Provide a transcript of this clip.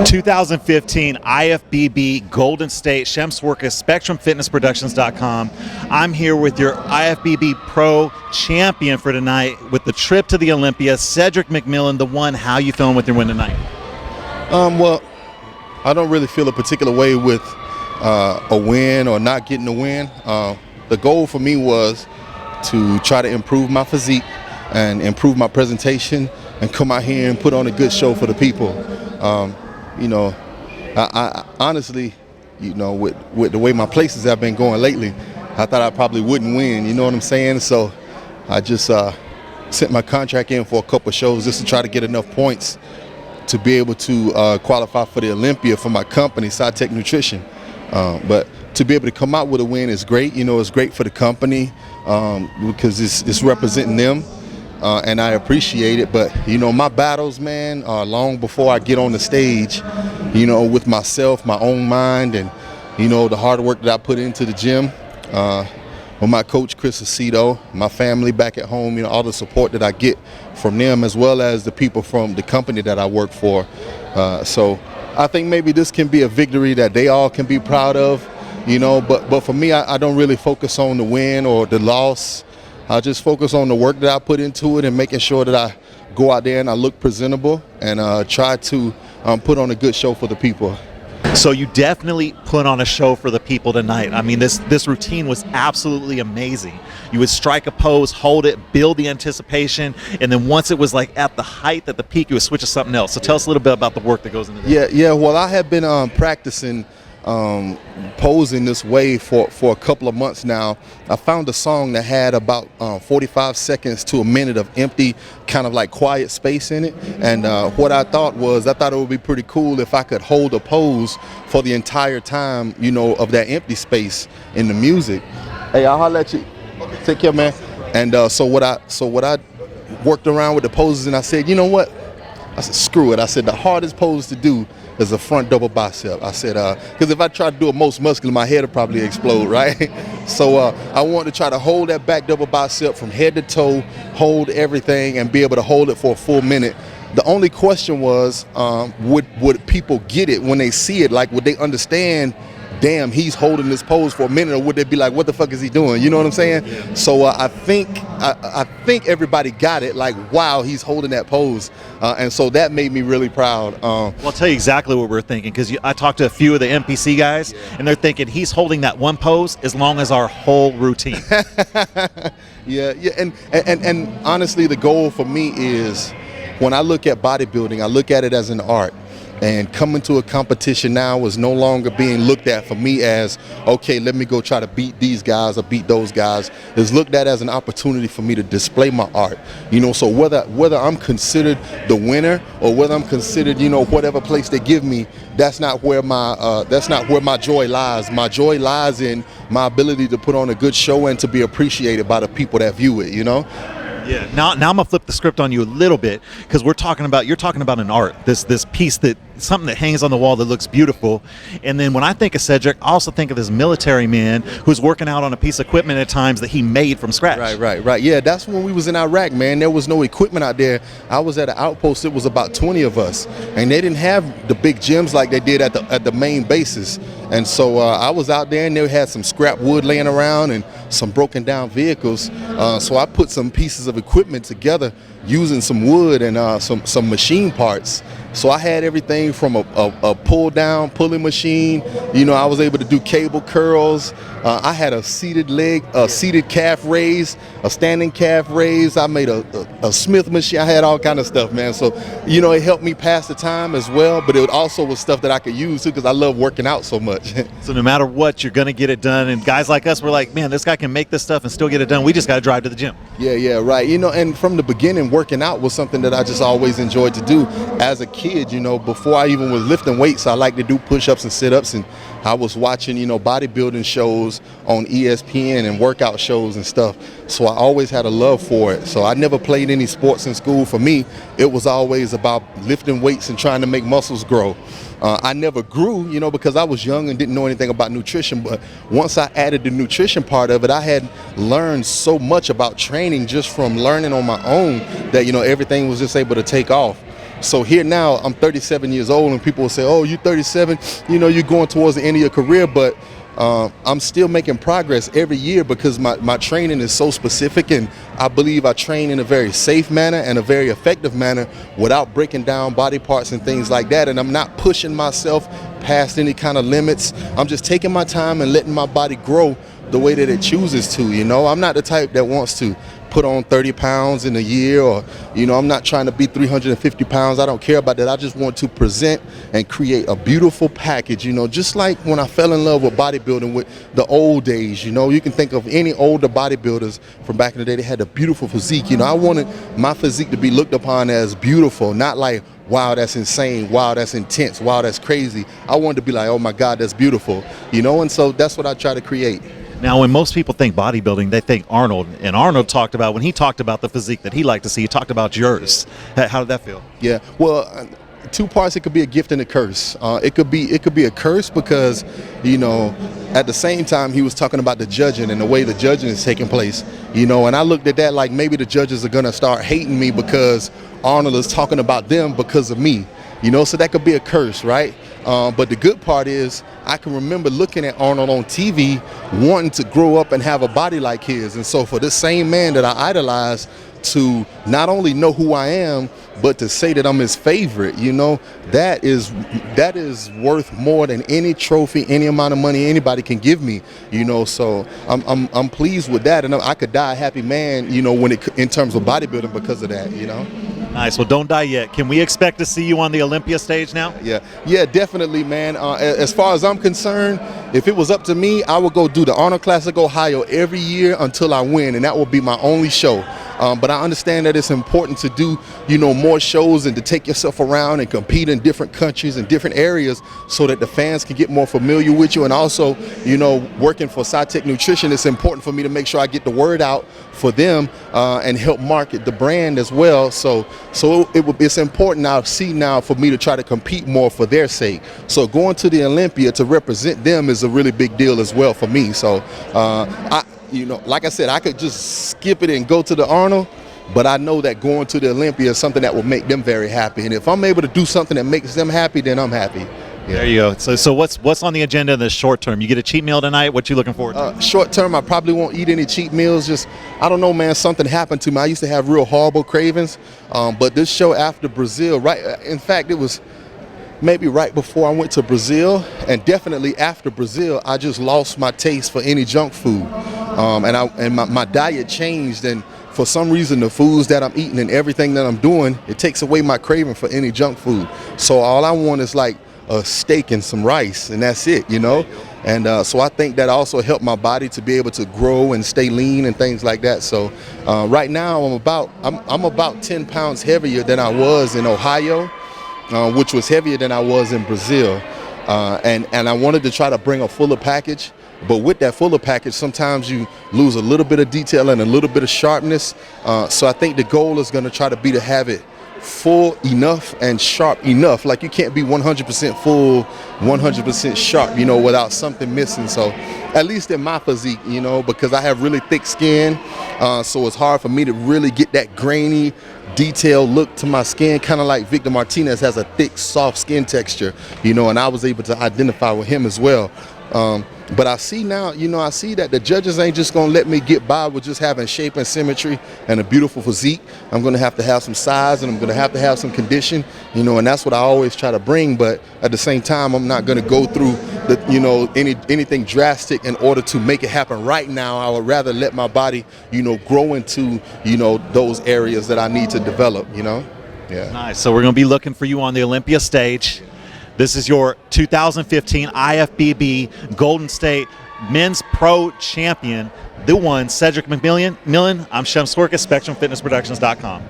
2015 IFBB Golden State Shem Swerkes, SpectrumFitnessProductions.com. I'm here with your IFBB Pro champion for tonight with the trip to the Olympia, Cedric McMillan, the one. How you feeling with your win tonight? Well, I don't really feel a particular way with a win or not getting a win. The goal for me was to try to improve my physique and improve my presentation and come out here and put on a good show for the people. I honestly, with the way my places have been going lately, I thought I probably wouldn't win, you know what I'm saying? So I just sent my contract in for a couple of shows just to try to get enough points to be able to qualify for the Olympia for my company, Cedric Nutrition. But to be able to come out with a win is great. It's great for the company because it's representing them. And I appreciate it, but my battles, man, are long before I get on the stage, with myself, my own mind, and the hard work that I put into the gym, with my coach Chris Aceto, my family back at home, all the support that I get from them, as well as the people from the company that I work for. So I think maybe this can be a victory that they all can be proud of, but for me, I don't really focus on the win or the loss. I just focus on the work that I put into it and making sure that I go out there and I look presentable and try to put on a good show for the people. So you definitely put on a show for the people tonight. I mean, this routine was absolutely amazing. You would strike a pose, hold it, build the anticipation, and then once it was like at the height, at the peak, you would switch to something else. So tell us a little bit about the work that goes into that. Yeah. Well, I have been practicing posing this way for a couple of months now. I found a song that had about 45 seconds to a minute of empty, kind of like quiet space in it. And what I thought it would be pretty cool if I could hold a pose for the entire time, of that empty space in the music. Hey, I'll holler at you. Take care, man. And so what I worked around with the poses, and I said, you know what? I said, screw it. I said, the hardest pose to do is a front double bicep. I said, because if I try to do a most muscular, my head will probably explode, right? So I wanted to try to hold that back double bicep from head to toe, hold everything, and be able to hold it for a full minute. The only question was, would people get it when they see it? Like, would they understand, damn, he's holding this pose for a minute, or would they be like, what the fuck is he doing? You know what I'm saying? Yeah. So I think everybody got it, like, wow, he's holding that pose. And so that made me really proud. Well, I'll tell you exactly what we're thinking, because I talked to a few of the NPC guys, and they're thinking he's holding that one pose as long as our whole routine. Yeah, and honestly, the goal for me is, when I look at bodybuilding, I look at it as an art. And coming to a competition now is no longer being looked at for me as, okay, let me go try to beat these guys or beat those guys. It's looked at as an opportunity for me to display my art. So whether I'm considered the winner or whether I'm considered, whatever place they give me, that's not where my joy lies. My joy lies in my ability to put on a good show and to be appreciated by the people that view it, Yeah. Now I'm gonna flip the script on you a little bit, because you're talking about an art, this piece, something that hangs on the wall that looks beautiful. And then when I think of Cedric, I also think of this military man who's working out on a piece of equipment at times that he made from scratch. Right. Yeah, that's when we was in Iraq, man. There was no equipment out there. I was at an outpost. It was about 20 of us, and they didn't have the big gyms like they did at the main bases. And so I was out there, and they had some scrap wood laying around and some broken down vehicles. So I put some pieces of equipment together using some wood and some machine parts. So I had everything from a pull-down pulling machine. I was able to do cable curls. I had a seated calf raise, a standing calf raise. I made a Smith machine. I had all kind of stuff, man. So, it helped me pass the time as well, but it also was stuff that I could use too, because I love working out so much. So no matter what, you're going to get it done. And guys like us, we're like, man, this guy can make this stuff and still get it done. We just got to drive to the gym. Yeah, right. And from the beginning, working out was something that I just always enjoyed to do as a kid. Before I even was lifting weights, I like to do push-ups and sit-ups, and I was watching, bodybuilding shows on ESPN and workout shows and stuff. So I always had a love for it. So I never played any sports in school. For me, it was always about lifting weights and trying to make muscles grow. I never grew, because I was young and didn't know anything about nutrition. But once I added the nutrition part of it, I had learned so much about training just from learning on my own that, everything was just able to take off. So here now, I'm 37 years old, and people will say, oh, you're 37, you know, you're going towards the end of your career, but I'm still making progress every year because my training is so specific, and I believe I train in a very safe manner and a very effective manner without breaking down body parts and things like that. And I'm not pushing myself past any kind of limits. I'm just taking my time and letting my body grow the way that it chooses to. You know, I'm not the type that wants to put on 30 pounds in a year, or, you know, I'm not trying to be 350 pounds. I don't care about that. I just want to present and create a beautiful package, you know, just like when I fell in love with bodybuilding with the old days. You know, you can think of any older bodybuilders from back in the day. They had a beautiful physique. You know, I wanted my physique to be looked upon as beautiful, not like, wow, that's insane, wow, that's intense, wow, that's crazy. I wanted to be like, oh my God, that's beautiful, you know, and so that's what I try to create. Now, when most people think bodybuilding, they think Arnold. And Arnold talked about, when he talked about the physique that he liked to see, he talked about yours. How did that feel? Yeah, well, two parts. It could be a gift and a curse. It could be a curse because, you know, at the same time he was talking about the judging and the way the judging is taking place, you know, and I looked at that like maybe the judges are gonna start hating me because Arnold is talking about them because of me, you know, so that could be a curse, right? But the good part is I can remember looking at Arnold on TV, wanting to grow up and have a body like his. And so for this same man that I idolize to not only know who I am, but to say that I'm his favorite, you know, that is worth more than any trophy, any amount of money anybody can give me, you know. So I'm pleased with that, and I could die a happy man, you know, in terms of bodybuilding because of that, you know. Nice. Well, don't die yet. Can we expect to see you on the Olympia stage now? Yeah, definitely, man. As far as I'm concerned, if it was up to me, I would go do the Arnold Classic Ohio every year until I win, and that will be my only show. But I understand that it's important to do, you know, more shows and to take yourself around and compete in different countries and different areas so that the fans can get more familiar with you. And also, you know, working for SciTech Nutrition, it's important for me to make sure I get the word out for them and help market the brand as well. So it's important now for me to try to compete more for their sake. So going to the Olympia to represent them is a really big deal as well for me. So you know, like I said, I could just skip it and go to the Arnold, but I know that going to the Olympia is something that will make them very happy. And if I'm able to do something that makes them happy, then I'm happy. Yeah. There you go. So what's on the agenda in the short term? You get a cheat meal tonight. What you looking forward to? Short term, I probably won't eat any cheat meals. Just, I don't know, man, something happened to me. I used to have real horrible cravings, but this show after Brazil, in fact, it was maybe right before I went to Brazil, and definitely after Brazil, I just lost my taste for any junk food. And my diet changed, and for some reason the foods that I'm eating and everything that I'm doing, it takes away my craving for any junk food. So all I want is like a steak and some rice, and that's it, you know. And so I think that also helped my body to be able to grow and stay lean and things like that. So right now I'm about 10 pounds heavier than I was in Ohio, which was heavier than I was in Brazil. And I wanted to try to bring a fuller package. But with that fuller package, sometimes you lose a little bit of detail and a little bit of sharpness. So I think the goal is going to try to be to have it full enough and sharp enough. Like you can't be 100% full, 100% sharp, you know, without something missing. So at least in my physique, you know, because I have really thick skin, so it's hard for me to really get that grainy, detailed look to my skin, kind of like Victor Martinez has a thick, soft skin texture, you know, and I was able to identify with him as well. But I see now, you know, I see that the judges ain't just going to let me get by with just having shape and symmetry and a beautiful physique. I'm going to have some size, and I'm going to have some condition, you know, and that's what I always try to bring. But at the same time, I'm not going to go through the, you know, anything drastic in order to make it happen right now. I would rather let my body, you know, grow into, you know, those areas that I need to develop, you know. Yeah. Nice. So we're going to be looking for you on the Olympia stage. This is your 2015 IFBB Golden State Men's Pro Champion, the one, Cedric McMillan. I'm Shem Swerkes, SpectrumFitnessProductions.com.